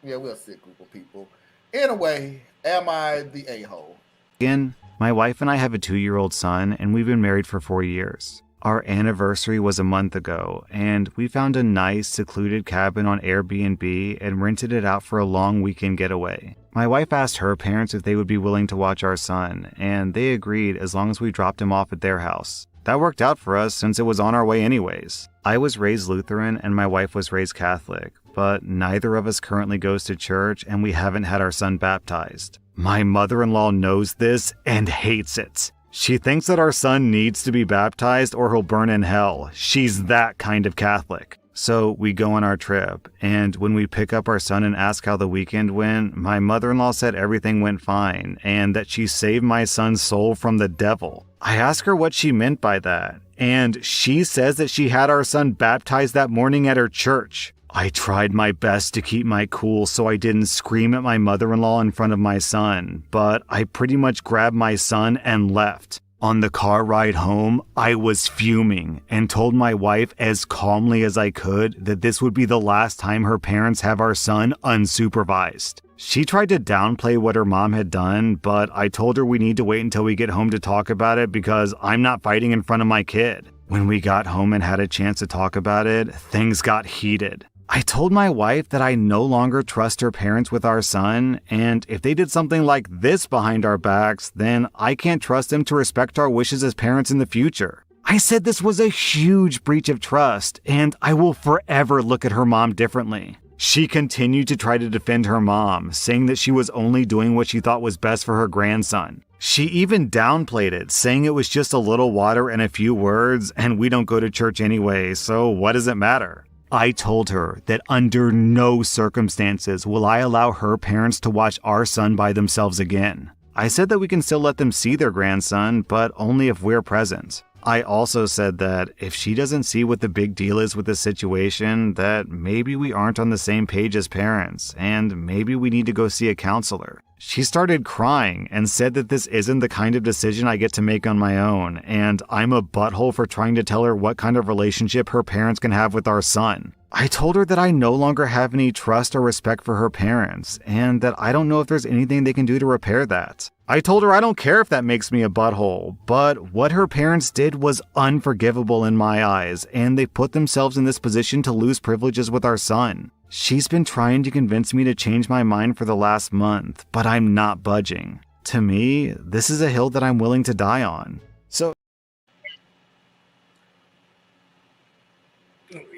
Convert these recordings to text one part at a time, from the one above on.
Yeah, we're a sick group of people. Anyway, am I the a-hole? Again, my wife and I have a 2-year-old son, and we've been married for 4 years. Our anniversary was a month ago, and we found a nice, secluded cabin on Airbnb and rented it out for a long weekend getaway. My wife asked her parents if they would be willing to watch our son, and they agreed as long as we dropped him off at their house. That worked out for us since it was on our way anyways. I was raised Lutheran and my wife was raised Catholic, but neither of us currently goes to church and we haven't had our son baptized. My mother-in-law knows this and hates it. She thinks that our son needs to be baptized or he'll burn in hell. She's that kind of Catholic. So we go on our trip, and when we pick up our son and ask how the weekend went, my mother-in-law said everything went fine and that she saved my son's soul from the devil. I asked her what she meant by that, and she says that she had our son baptized that morning at her church. I tried my best to keep my cool so I didn't scream at my mother-in-law in front of my son, but I pretty much grabbed my son and left. On the car ride home, I was fuming and told my wife as calmly as I could that this would be the last time her parents have our son unsupervised. She tried to downplay what her mom had done, but I told her we need to wait until we get home to talk about it because I'm not fighting in front of my kid. When we got home and had a chance to talk about it, things got heated. I told my wife that I no longer trust her parents with our son, and if they did something like this behind our backs, then I can't trust them to respect our wishes as parents in the future. I said this was a huge breach of trust, and I will forever look at her mom differently. She continued to try to defend her mom, saying that she was only doing what she thought was best for her grandson. She even downplayed it, saying it was just a little water and a few words, and we don't go to church anyway, so what does it matter? I told her that under no circumstances will I allow her parents to watch our son by themselves again. I said that we can still let them see their grandson, but only if we're present. I also said that if she doesn't see what the big deal is with the situation, that maybe we aren't on the same page as parents, and maybe we need to go see a counselor. She started crying and said that this isn't the kind of decision I get to make on my own, and I'm a butthole for trying to tell her what kind of relationship her parents can have with our son. I told her that I no longer have any trust or respect for her parents, and that I don't know if there's anything they can do to repair that. I told her I don't care if that makes me a butthole, but what her parents did was unforgivable in my eyes, and they put themselves in this position to lose privileges with our son. She's been trying to convince me to change my mind for the last month, but I'm not budging. To me, this is a hill that I'm willing to die on. So,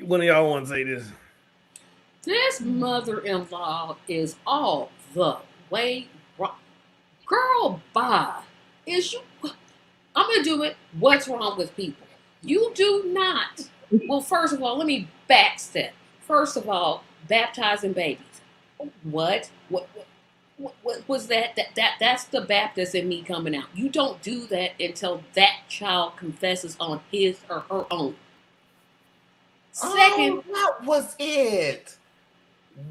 one of y'all want to say this? This mother-in-law is all the way wrong. Girl, bye. Is you? I'm gonna do it. What's wrong with people? You do not. Well, first of all, let me backstep. First of all, baptizing babies. What? What was that? That's the Baptist in me coming out. You don't do that until that child confesses on his or her own. Second, that was it.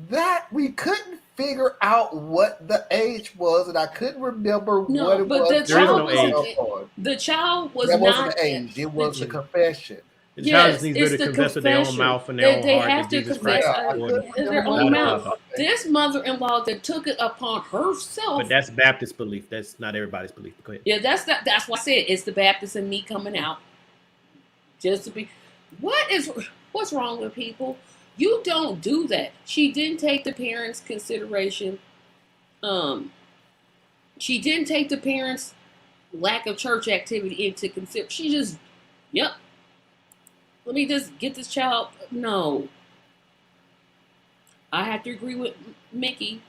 That we couldn't figure out what the age was, and I couldn't remember what it was. The child was that not. Wasn't the age. It was the confession. The child just needs to confess with their own mouth and their own they heart have that to Jesus confess Christ in their own mouth. This mother-in-law that took it upon herself. But that's Baptist belief. That's not everybody's belief. Go ahead. Yeah, that's why I said it's the Baptist in me coming out. Just to be, what's wrong with people? You don't do that. She didn't take the parents' consideration. She didn't take the parents' lack of church activity into consideration. She just, yep. Let me just get this child. No. I have to agree with Mickey.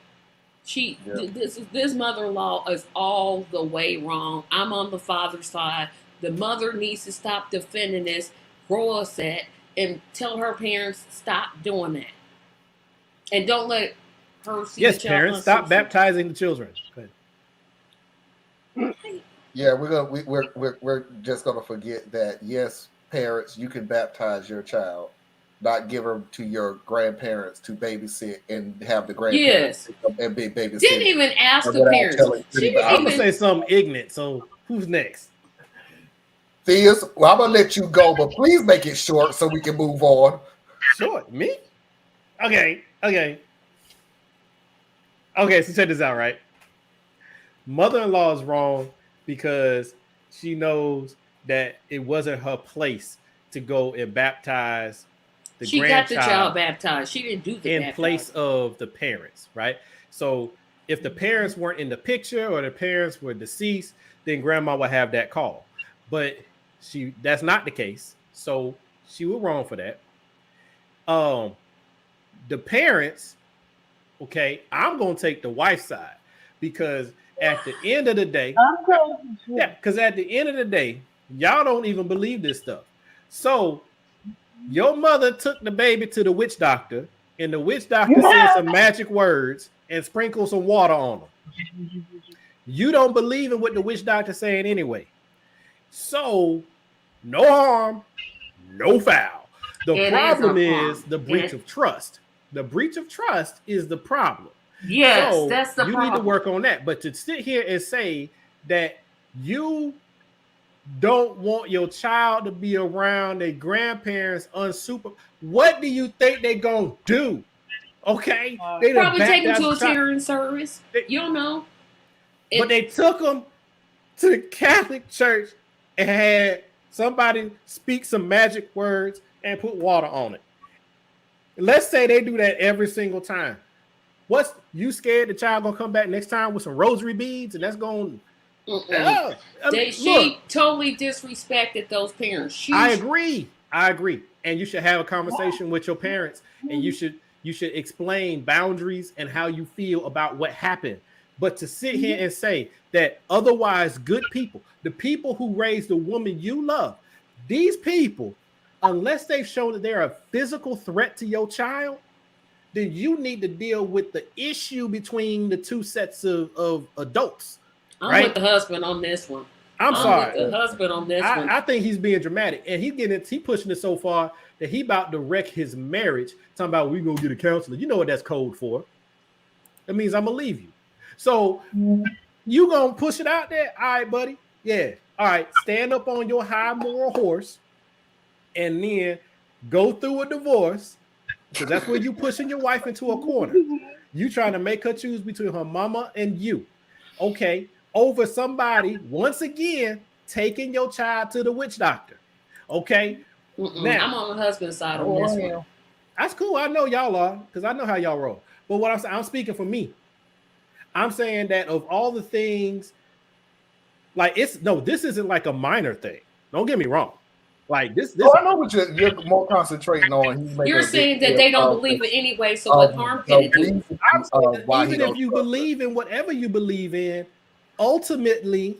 This mother-in-law is all the way wrong. I'm on the father's side. The mother needs to stop defending this, grow a set, and tell her parents stop doing that. And don't let her see the child. Yes, parents, stop baptizing the children. Go ahead. Yeah, we're just gonna forget that. Yes, parents, you can baptize your child, not give her to your grandparents to babysit and have the grandparents and be babysit. Didn't even ask the parents. I'm gonna say something ignorant. So who's next? Theus, well, I'm gonna let you go, but please make it short so we can move on. Short? Me? Okay. Okay, so check this out, right? Mother-in-law is wrong because she knows that it wasn't her place to go and baptize the She got the child grandchild baptized. She didn't do the in place baptizing. of the parents, right? So if the parents weren't in the picture or the parents were deceased, then grandma would have that call. But that's not the case. So she was wrong for that. Um, the parents, okay, I'm gonna take the wife's side because at the end of the day, I'm going to. yeah, because at the end of the day, y'all don't even believe this stuff. So your mother took the baby to the witch doctor, and the witch doctor said some magic words and sprinkled some water on them. You don't believe in what the witch doctor saying anyway. So no harm, no foul. The problem is the breach of trust. The breach of trust is the problem. Yes, so that's the you problem. need to work on that. But to sit here and say that you don't want your child to be around their grandparents unsupervised, what do you think they're gonna do? Okay, they probably take them to a tearing service. You don't know. But they took them to the Catholic Church and had somebody speak some magic words and put water on it. Let's say they do that every single time. What's you scared the child gonna come back next time with some rosary beads and that's going? She totally disrespected those parents. I agree, and you should have a conversation with your parents, and you should explain boundaries and how you feel about what happened. But to sit here and say that otherwise good people, the people who raised the woman you love, these people, unless they've shown that they're a physical threat to your child, then you need to deal with the issue between the two sets of adults. I'm with the husband on this one. I'm sorry. With the husband on this one. I think he's being dramatic, and he pushing it so far that he about to wreck his marriage. Talking about we gonna get a counselor. You know what that's code for? That means I'm gonna leave you. So you gonna push it out there? All right, buddy. Yeah. All right. Stand up on your high moral horse, and then go through a divorce, because that's where you pushing your wife into a corner. You trying to make her choose between her mama and you. Okay. Over somebody, once again, taking your child to the witch doctor. Okay? Now, I'm on the husband's side on this one. That's cool. I know y'all are, because I know how y'all roll. But what I'm saying, I'm speaking for me. I'm saying that of all the things, like this isn't like a minor thing. Don't get me wrong. Like this. I know what you're more concentrating on. You're saying that they don't believe it anyway, so what harm can it do? Even if you believe in whatever you believe in, ultimately,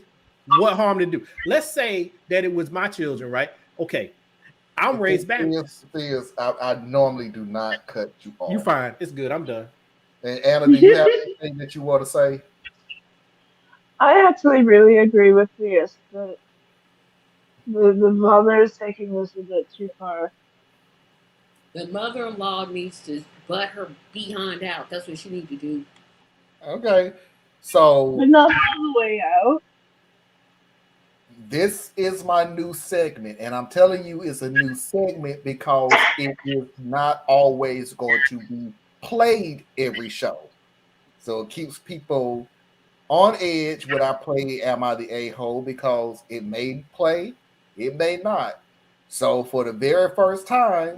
what harm to do? Let's say that it was my children, right? Okay, I'm raised Baptist. I normally do not cut you off. You fine. It's good. I'm done. And Anna, do you have anything that you want to say? I actually really agree with this. The mother is taking this a bit too far. The mother-in-law needs to butt her behind out. That's what she needs to do. Okay. So, but not all the way out. This is my new segment, and I'm telling you it's a new segment because it is not always going to be played every show. So it keeps people on edge when I play Am I the A-hole, because it may play, it may not. So for the very first time,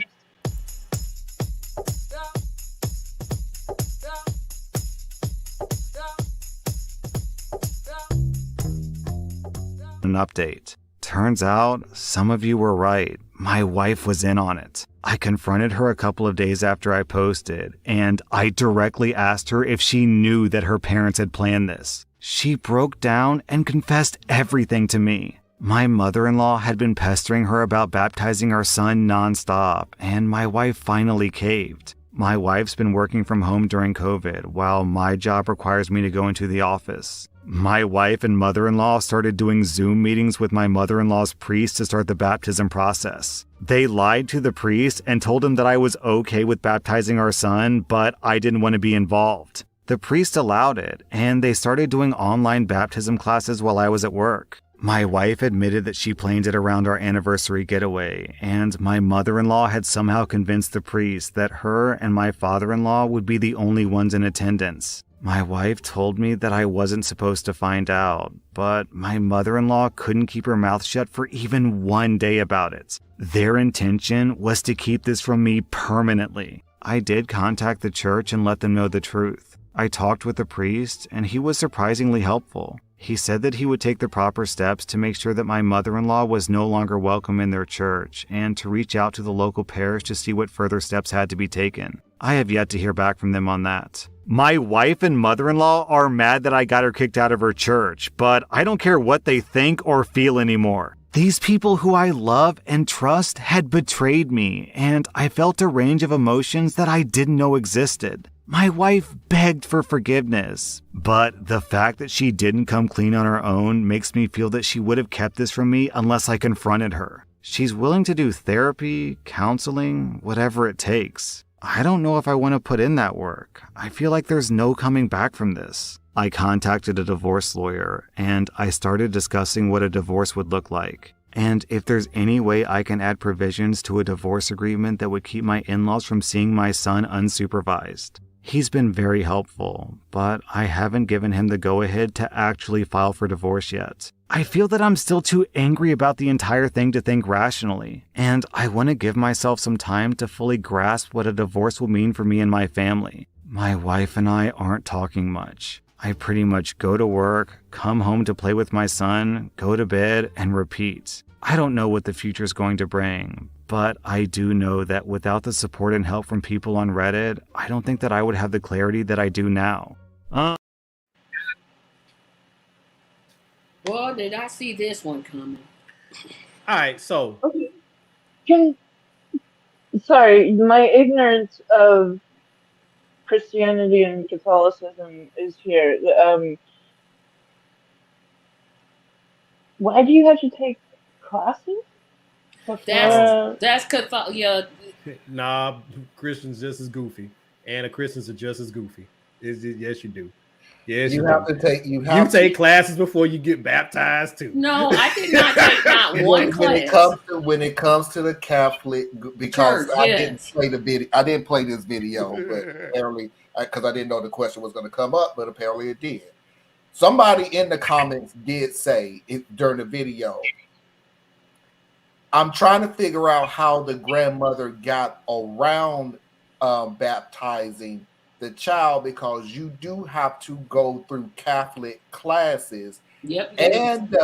an update. Turns out some of you were right. My wife was in on it. I confronted her a couple of days after I posted, and I directly asked her if she knew that her parents had planned this. She broke down and confessed everything to me. My mother-in-law had been pestering her about baptizing our son nonstop, and my wife finally caved. My wife's been working from home during COVID, while my job requires me to go into the office. My wife and mother-in-law started doing Zoom meetings with my mother-in-law's priest to start the baptism process. They lied to the priest and told him that I was okay with baptizing our son, but I didn't want to be involved. The priest allowed it, and they started doing online baptism classes while I was at work. My wife admitted that she planned it around our anniversary getaway, and my mother-in-law had somehow convinced the priest that her and my father-in-law would be the only ones in attendance. My wife told me that I wasn't supposed to find out, but my mother-in-law couldn't keep her mouth shut for even one day about it. Their intention was to keep this from me permanently. I did contact the church and let them know the truth. I talked with the priest, and he was surprisingly helpful. He said that he would take the proper steps to make sure that my mother-in-law was no longer welcome in their church, and to reach out to the local parish to see what further steps had to be taken. I have yet to hear back from them on that. My wife and mother-in-law are mad that I got her kicked out of her church, but I don't care what they think or feel anymore. These people who I love and trust had betrayed me, and I felt a range of emotions that I didn't know existed. My wife begged for forgiveness, but the fact that she didn't come clean on her own makes me feel that she would have kept this from me unless I confronted her. She's willing to do therapy, counseling, whatever it takes. I don't know if I want to put in that work. I feel like there's no coming back from this. I contacted a divorce lawyer, and I started discussing what a divorce would look like, and if there's any way I can add provisions to a divorce agreement that would keep my in-laws from seeing my son unsupervised. He's been very helpful, but I haven't given him the go-ahead to actually file for divorce yet. I feel that I'm still too angry about the entire thing to think rationally, and I want to give myself some time to fully grasp what a divorce will mean for me and my family. My wife and I aren't talking much. I pretty much go to work, come home to play with my son, go to bed, and repeat. I don't know what the future is going to bring, but I do know that without the support and help from people on Reddit, I don't think that I would have the clarity that I do now. Well, did I see this one coming? All right, so. Okay. Sorry, my ignorance of Christianity and Catholicism is here. Why do you have to take classes? That's Catholic. Yeah. Nah, Christians just as goofy, and the Christians are just as goofy. Yes, you do. Yes, you have to take. You take classes before you get baptized too. No, I did not take not one class. When it comes to the Catholic, because Church, I didn't play the video. I didn't play this video, but apparently, because I didn't know the question was going to come up, but apparently it did. Somebody in the comments did say during the video, I'm trying to figure out how the grandmother got around baptizing the child, because you do have to go through Catholic classes and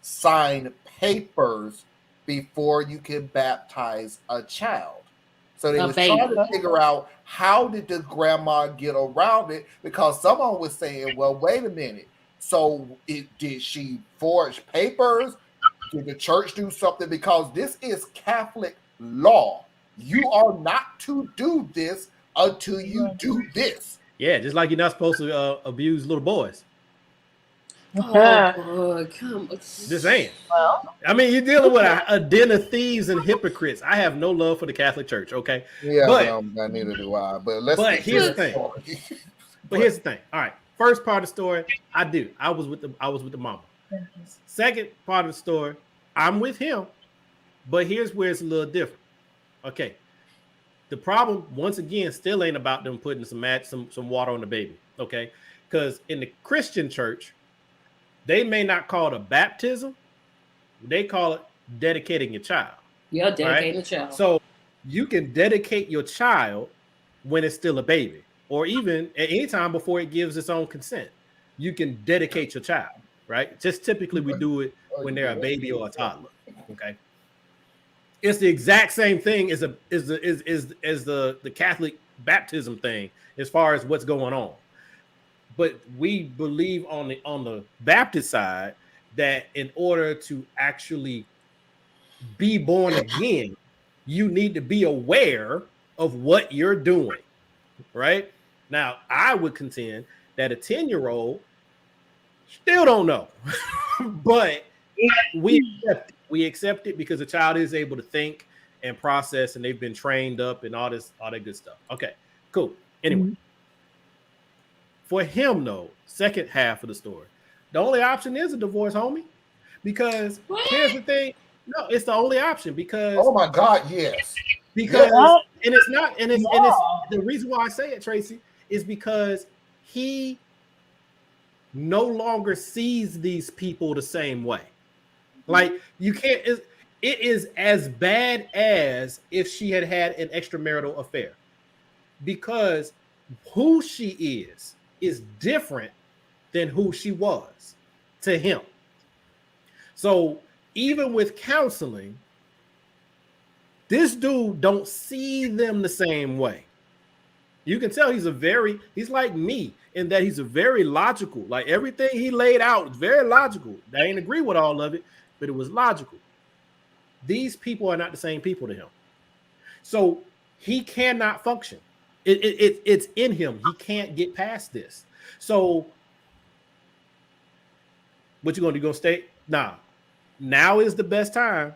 sign papers before you can baptize a child. So they were trying to figure out, how did the grandma get around it? Because someone was saying, well, wait a minute. So did she forge papers? Did the church do something? Because this is Catholic law. You are not to do this until you do this. Yeah, just like you're not supposed to abuse little boys. Oh, come on. Just saying. Well, I mean, you're dealing with a den of thieves and hypocrites. I have no love for the Catholic Church, okay? Yeah, but neither do I. But here's the thing. Here's the thing. All right. First part of the story, I do. I was with the mama. Second part of the story, I'm with him. But here's where it's a little different. Okay. The problem, once again, still ain't about them putting some water on the baby. Okay. Because in the Christian church, they may not call it a baptism. They call it dedicating your child. Yeah, dedicating a child. So you can dedicate your child when it's still a baby, or even at any time before it gives its own consent. You can dedicate your child, right? Just typically we do it when they're a baby or a toddler. Okay. It's the exact same thing as the Catholic baptism thing as far as what's going on. But we believe on the Baptist side that in order to actually be born again, you need to be aware of what you're doing, right? Now, I would contend that a 10-year-old still don't know, but we accept it because the child is able to think and process, and they've been trained up and all that good stuff. Okay, cool. Anyway. For him, though, second half of the story, the only option is a divorce, homie. Because here's the thing. No, it's the only option because. Oh my God, yes. Because and it's the reason why I say it, Tracy, is because he no longer sees these people the same way. Like, you can't, it is as bad as if she had had an extramarital affair, because who she is different than who she was to him. So even with counseling, this dude don't see them the same way. You can tell he's like me in that he's a very logical, like everything he laid out is very logical. I ain't agree with all of it, but it was logical. These people are not the same people to him. So he cannot function. It's in him. He can't get past this. So what you gonna do? You gonna stay? Nah. Now is the best time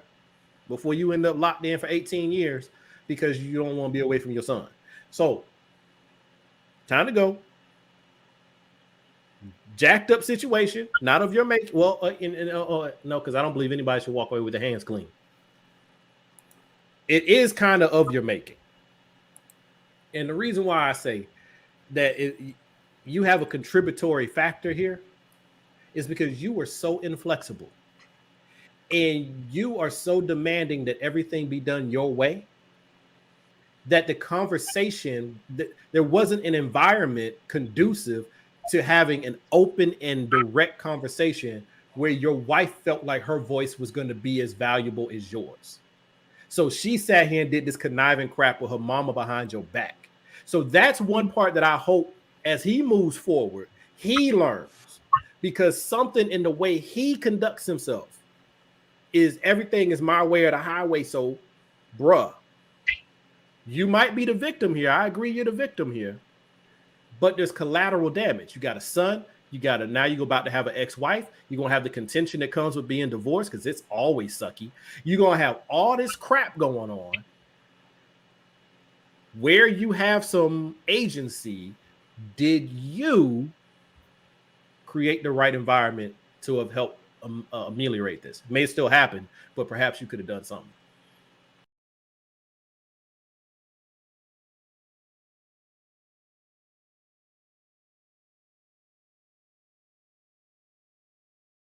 before you end up locked in for 18 years because you don't want to be away from your son. So time to go. Jacked up situation, not of your make. Well, no, because I don't believe anybody should walk away with their hands clean. It is kind of your making. And the reason why I say that you have a contributory factor here is because you were so inflexible and you are so demanding that everything be done your way that the conversation, there wasn't an environment conducive to having an open and direct conversation where your wife felt like her voice was going to be as valuable as yours. So she sat here and did this conniving crap with her mama behind your back. So that's one part that I hope as he moves forward, he learns, because something in the way he conducts himself is everything is my way or the highway. So, bruh, you might be the victim here. I agree you're the victim here. But there's collateral damage. You got a son. Now you're about to have an ex-wife. You're going to have the contention that comes with being divorced because it's always sucky. You're going to have all this crap going on where you have some agency. Did you create the right environment to have helped ameliorate this? It may still happen, but perhaps you could have done something.